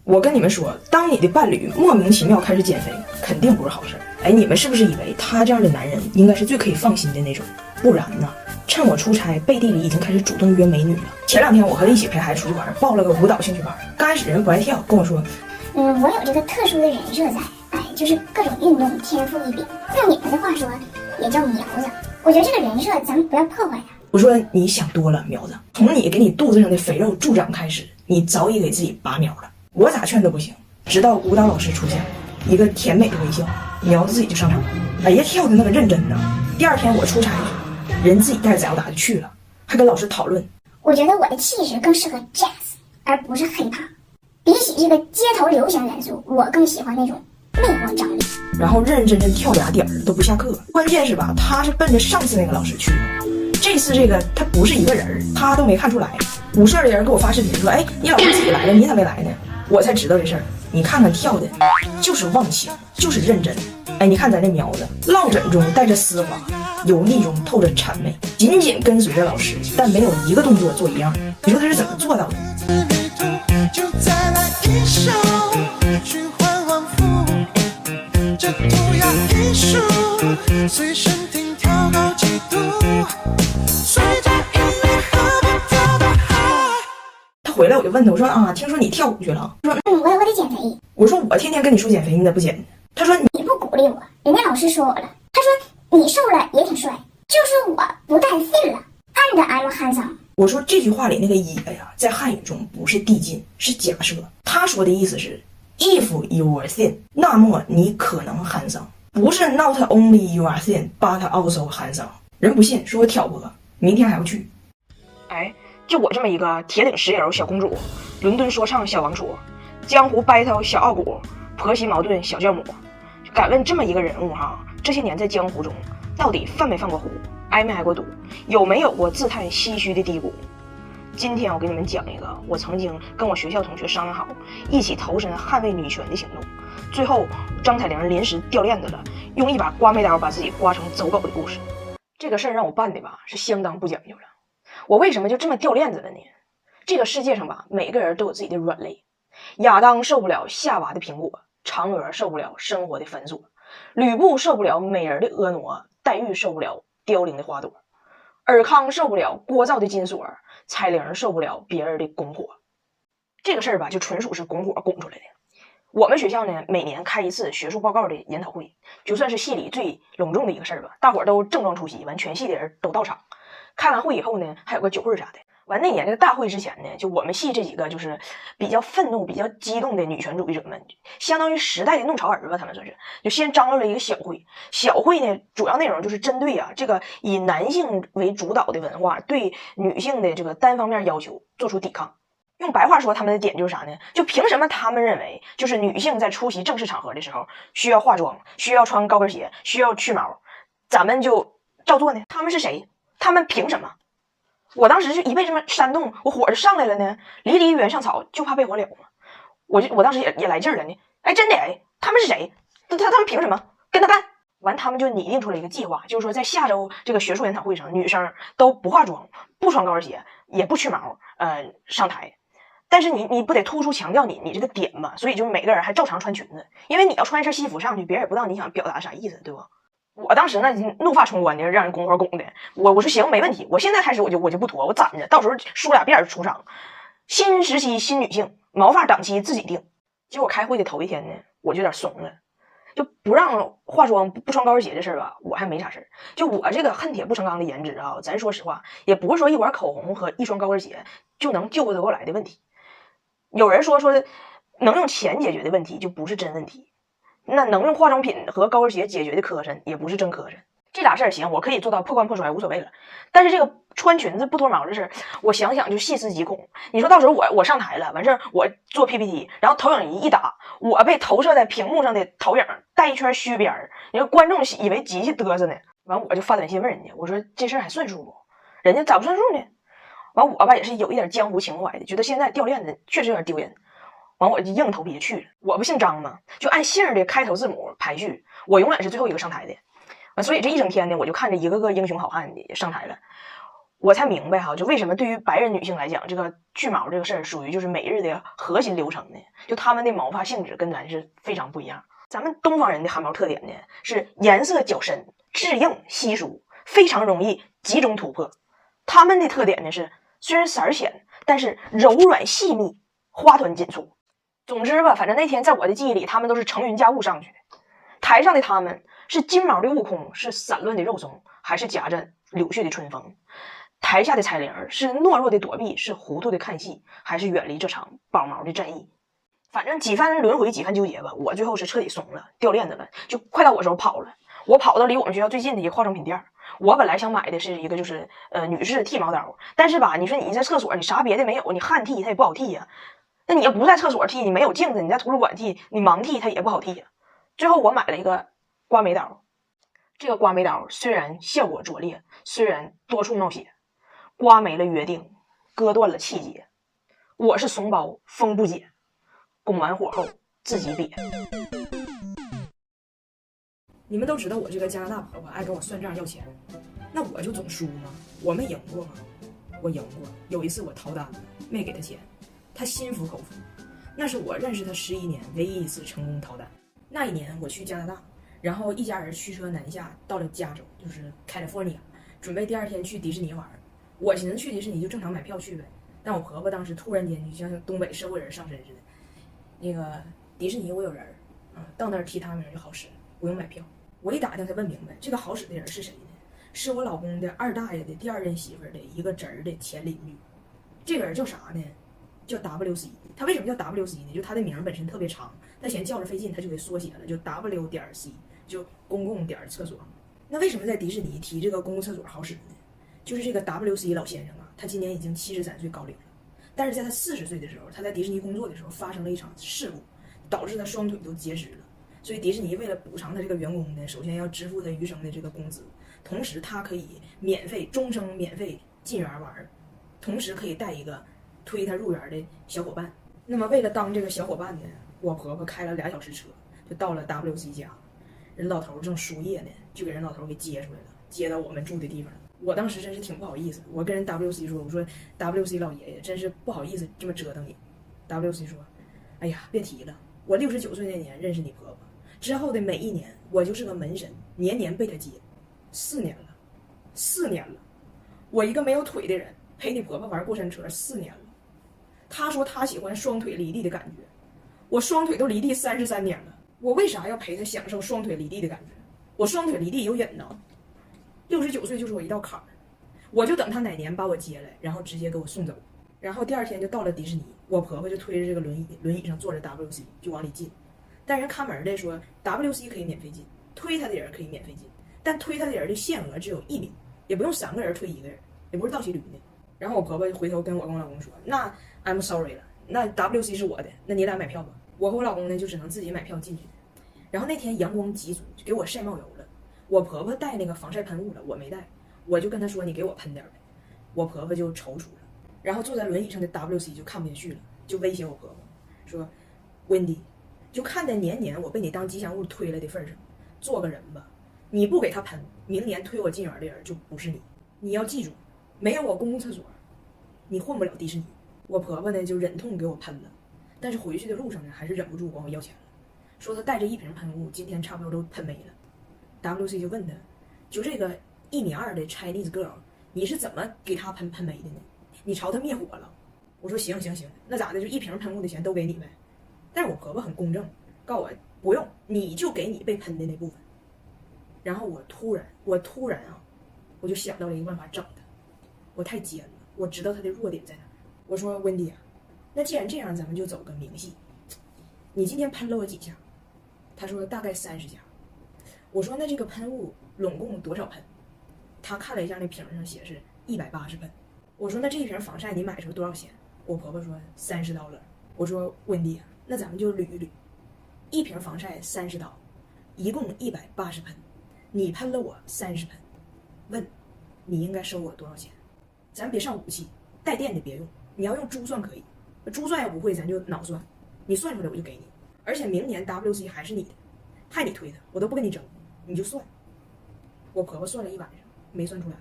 我跟你们说，当你的伴侣莫名其妙开始减肥，肯定不是好事。哎，你们是不是以为他这样的男人应该是最可以放心的那种？不然呢？趁我出差，背地里已经开始主动约美女了。前2天我和他一起陪孩子出去玩，报了个舞蹈兴趣班。刚开始人不爱跳，跟我说，我有这个特殊的人设在，就是各种运动天赋异禀。用你们的话说，也叫苗子。我觉得这个人设咱们不要破坏它。我说你想多了，苗子。从你给你肚子上的肥肉助长开始，你早已给自己拔苗了。我咋劝都不行。直到舞蹈老师出现，一个甜美的微笑，苗子自己就上场了。哎呀，跳的那个认真呢。第2天我出差去，人自己带着杂达就去了，还跟老师讨论。我觉得我的气质更适合 jazz， 而不是 hiphop。比起这个街头流行元素，我更喜欢那种魅惑张力。然后认认真真跳2点都不下课。关键是吧，他是奔着上次那个老师去的，这次这个他不是一个人，他都没看出来。舞社的人给我发视频说，哎，你老师自己来了，你咋没来呢？我才知道这事儿。你看看跳的，就是忘情，就是认真。哎，你看咱这苗子，落枕中带着丝滑，油腻中透着谄媚，紧紧跟随着老师，但没有一个动作做一样。你说他是怎么做到的？就再来一首循环往复，这涂鸦艺术随身听调高几度，随着音乐和我跳得嗨。他回来我就问他，我说啊，听说你跳舞去了？说我得减肥。我说我天天跟你说减肥，你咋不减呢？他说你不鼓励我，人家老师说我了，他说你瘦了也挺帅，就是我不带劲了。按着 I'm handsome。我说这句话里那个也呀，在汉语中不是递进，是假设。他说的意思是 ，if you are thin， 那么你可能handsome，不是 not only you are thin but also handsome。人不信，说我挑拨，明天还要去。哎，就我这么一个铁岭石油小公主，伦敦说唱小王储，江湖 battle 小傲骨，婆媳矛盾小教母，敢问这么一个人物哈，这些年在江湖中到底犯没犯过虎？挨没挨过赌？有没有过自叹唏嘘的低谷？今天我给你们讲一个我曾经跟我学校同学商量好一起投身捍卫女权的行动，最后张彩玲临时掉链子了，用一把刮眉刀把自己刮成走狗的故事。这个事儿让我办的吧是相当不讲究了。我为什么就这么掉链子了呢？这个世界上吧，每个人都有自己的软肋。亚当受不了夏娃的苹果，嫦娥受不了生活的繁琐，吕布受不了美人的婀娜，黛玉受不了凋零的花朵，尔康受不了聒噪的金锁，彩玲受不了别人的拱火。这个事儿吧，就纯属是拱火拱出来的。我们学校呢，每年开一次学术报告的研讨会，就算是系里最隆重的一个事儿吧，大伙儿都正装出席，完全系的人都到场。开完会以后呢，还有个酒会啥的。完那年这个大会之前呢，就我们系这几个就是比较愤怒、比较激动的女权主义者们，相当于时代的弄潮儿吧，他们算是就先张罗了一个小会。小会呢，主要内容就是针对这个以男性为主导的文化对女性的这个单方面要求做出抵抗。用白话说，他们的点就是啥呢？就凭什么他们认为就是女性在出席正式场合的时候需要化妆、需要穿高跟鞋、需要去毛，咱们就照做呢？他们是谁？他们凭什么？我当时就一被这么煽动，我火就上来了呢。离离原上草，就怕被火燎嘛。我当时也来劲儿了呢。哎，真的哎，他们是谁？他们凭什么跟他干？完，他们就拟定出了一个计划，就是说在下周这个学术研讨会上，女生都不化妆、不穿高跟鞋、也不去毛，上台。但是你不得突出强调你这个点嘛？所以就每个人还照常穿裙子，因为你要穿一身西服上去，别人也不知道你想表达啥意思，对吧？我当时那怒发冲冠的，让人拱火拱的。我说行，没问题，我现在开始我就不脱，我攒着，到时候梳俩辫出场。新时期新女性，毛发档期自己定。结果开会的头一天呢，我就有点怂了，就不让化妆、不穿高跟鞋的事儿吧，我还没啥事儿。就我这个恨铁不成钢的颜值啊，咱说实话，也不是说一管口红和一双高跟鞋就能救得过来的问题。有人说能用钱解决的问题就不是真问题。那能用化妆品和高跟鞋解决的磕碜也不是真磕碜。这俩事儿行，我可以做到破罐破摔无所谓了。但是这个穿裙子不脱毛的事儿，我想想就细思极恐。你说到时候我上台了，完事儿我做 PPT， 然后投影仪一打，我被投射在屏幕上的投影带一圈虚边儿，你说观众以为机器嘚瑟呢。完我就发短信问人家，我说这事儿还算数不？人家咋不算数呢？完我吧也是有一点江湖情怀的，觉得现在掉链子确实有点丢人。完我就硬头皮去了，我不姓张吗？就按姓的开头字母排序，我永远是最后一个上台的。所以这一整天呢，我就看着一个个英雄好汉的上台了。我才明白哈，就为什么对于白人女性来讲，这个去毛这个事儿属于就是每日的核心流程呢？就他们的毛发性质跟咱是非常不一样。咱们东方人的汗毛特点呢是颜色较深、质硬稀疏，非常容易集中突破。他们的特点呢是虽然色儿浅，但是柔软细密，花团锦簇。总之吧，反正那天在我的记忆里，他们都是乘云驾雾上去的。台上的他们是金毛的悟空，是散乱的肉松，还是夹着柳絮的春风？台下的彩铃是懦弱的躲避，是糊涂的看戏，还是远离这场宝毛的战役？反正几番轮回，几番纠结吧，我最后是彻底怂了，掉链子了，就快到我时候跑了。我跑到离我们学校最近的一个化妆品店，我本来想买的是一个就是女士剃毛刀，但是吧，你说你在厕所你啥别的没有，你汗剃它也不好剃呀。那你也不在厕所剃，你没有镜子，你在图书馆剃，你盲剃它也不好剃呀。最后我买了一个刮眉刀，这个刮眉刀虽然效果拙劣，虽然多处冒血，刮没了约定，割断了气节。我是怂包，风不解，拱完火后自己瘪。你们都知道我这个加拿大婆婆爱跟我算账要钱，那我就总输吗？我没赢过吗？我赢过，有一次我逃单了，没给她钱，她心服口服。那是我认识她11年唯一一次成功逃单。那一年我去加拿大，然后一家人驱车南下到了加州，就是 California， 准备第二天去迪士尼玩。我寻思去迪士尼就正常买票去呗，但我婆婆当时突然间就像东北社会人上身似的，那个迪士尼我有人到那儿提他名就好使，不用买票。我一打听才问明白，这个好使的人是谁呢？是我老公的二大爷的第二任媳妇的一个侄儿的前邻居。这个人叫啥呢？叫 WC。他为什么叫 WC 呢？就他的名本身特别长，他嫌叫着费劲，他就给缩写了，就 W.C， 就公共点厕所。那为什么在迪士尼提这个公共厕所好使呢？就是这个 WC 老先生啊，他今年已经73岁高龄了，但是在他40岁的时候，他在迪士尼工作的时候发生了一场事故，导致他双腿都截肢了。所以迪士尼为了补偿他这个员工呢，首先要支付他余生的这个工资，同时他可以终生免费进园玩，同时可以带一个推他入园的小伙伴。那么为了当这个小伙伴呢，我婆婆开了2小时车，就到了 WC 家。人老头正输液呢，就给人老头给接出来了，接到我们住的地方了。我当时真是挺不好意思，我跟人 WC 说，我说 WC 老爷爷真是不好意思这么折腾你。WC 说，哎呀别提了，我69岁那年认识你婆婆，之后的每一年我就是个门神，年年被她接，4年了，我一个没有腿的人陪你婆婆玩过山车4年了。她说她喜欢双腿离地的感觉，我双腿都离地33年了，我为啥要陪她享受双腿离地的感觉？我双腿离地有瘾呢。69岁就是我一道坎儿，我就等他哪年把我接来，然后直接给我送走。然后第二天就到了迪士尼，我婆婆就推着这个轮椅上坐着 WC 就往里进，但人看门的说 WC 可以免费进，推他的人可以免费进，但推他的人的限额只有1名，也不用3个人推1个人，也不是倒骑驴的。然后我婆婆就回头跟我老公说，那 I'm sorry 了，那 WC 是我的，那你俩买票吧。我和我老公呢就只能自己买票进去。然后那天阳光极足，就给我晒冒油了。我婆婆带那个防晒喷雾了，我没带，我就跟她说你给我喷点呗。我婆婆就踌躇了，然后坐在轮椅上的 WC 就看不下去了，就威胁我婆婆说 Wendy， 就看在年年我被你当吉祥物推了的份上，做个人吧，你不给她喷，明年推我进园的人就不是你。你要记住，没有我公共厕所你混不了迪士尼。我婆婆呢就忍痛给我喷了，但是回去的路上呢还是忍不住管我要钱了，说她带着1瓶喷雾今天差不多都喷没了。WC 就问他，就这个1.2米的 Chinese girl， 你是怎么给他喷没的呢？你朝他灭火了？我说行，那咋的？就1瓶喷雾的钱都给你呗。但是我婆婆很公正，告诉我不用，你就给你被喷的那部分。然后我突然我就想到了一个办法整他，我太尖了，我知道他的弱点在哪。我说温迪啊，那既然这样，咱们就走个明细。你今天喷了我几下？他说大概30下。我说那这个喷雾拢共多少喷？他看了一下那瓶上写是180喷。我说那这一瓶防晒你买的时候多少钱？我婆婆说$30。我说温迪啊，那咱们就捋一捋，1瓶防晒$30，一共180喷，你喷了我30喷，问你应该收我多少钱？咱别上武器，带电的别用，你要用珠算可以，珠算要不会咱就脑算，你算出来我就给你，而且明年 WC 还是你的，害你推的，我都不跟你争。你就算，我婆婆算了1晚上，没算出来。